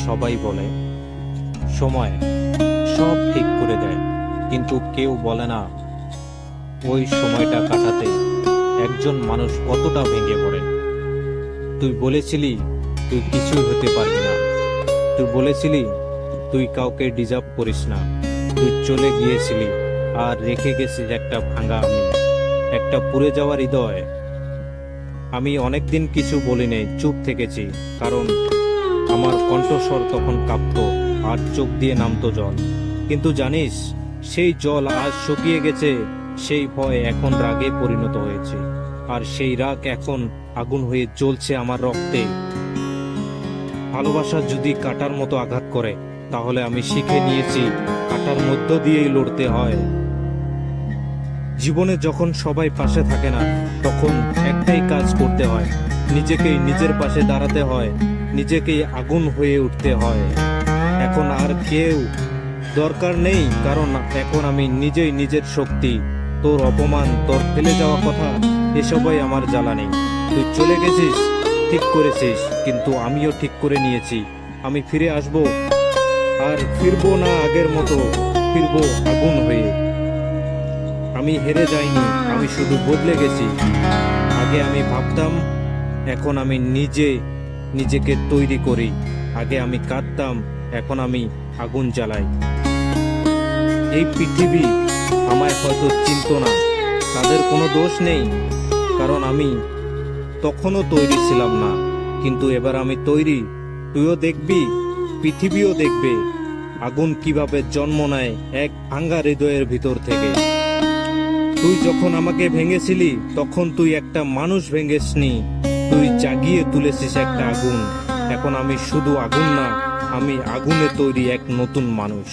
সবাই বলে সময় সব ঠিক করে দেয়, কিন্তু কেউ বলে না ওই সময়টা কাটাতে একজন মানুষ কতটা ভেঙে পড়ে। তুই বলেছিলি তুই কিছুই হতে পারবি না, তুই বলেছিলি তুই কাউকে ডিজার্ভ করিস না, তুই চলে গিয়েছিলি আর রেখে গেছিস একটা ভাঙা আমি, একটা পুড়ে যাওয়া হৃদয়। আমি অনেকদিন কিছু বলিনি, চুপ থেকেছি, কারণ আমার কণ্ঠস্বর তখন কাঁপতো আর চোখ দিয়ে নামতো জল। কিন্তু জানিস, সেই জল আজ শুকিয়ে গেছে, সেই ভয় এখন রাগে পরিণত হয়েছে, আর সেই রাগ এখন আগুন হয়ে জ্বলছে আমার রক্তে। ভালোবাসা যদি কাঁটার মতো আঘাত করে, তাহলে আমি শিখে নিয়েছি কাঁটার মধ্য দিয়েই লড়তে হয়। জীবনে যখন সবাই পাশে থাকে না, তখন একটাই কাজ করতে হয়, নিজেকেই নিজের পাশে দাঁড়াতে হয়, নিজেকেই আগুন হয়ে উঠতে হয়। এখন আর কেউ দরকার নেই, কারণ এখন আমি নিজেই নিজের শক্তি। তোর অপমান, তোর ফেলে যাওয়া কথা, এসবই আমার জ্বালানি। তুই চলে গেছিস, ঠিক করেছিস, কিন্তু আমিও ঠিক করে নিয়েছি, আমি ফিরে আসব। আর ফিরবো না আগের মতো, ফিরবো আগুন হয়ে। আমি হেরে যাইনি, আমি শুধু বদলে গেছি। আগে আমি ভাবতাম, এখন আমি নিজেকে তৈরি করি। আগে আমি কাঁদতাম, এখন আমি আগুন জ্বালাই। এই পৃথিবী আমায় হয়তো চিনত না, তাদের কোনো দোষ নেই, কারণ আমি তখনও তৈরি ছিলাম না। কিন্তু এবার আমি তৈরি, তুইও দেখবি, পৃথিবীও দেখবে আগুন কিভাবে জন্ম নেয় এক ভাঙা হৃদয়ের ভিতর থেকে। তুই যখন আমাকে ভেঙেছিলি, তখন তুই একটা মানুষ ভেঙেসনি, তুই জাগিয়ে তুলেছিস একটা আগুন। এখন আমি শুধু আগুন না, আমি আগুনে তৈরি এক নতুন মানুষ।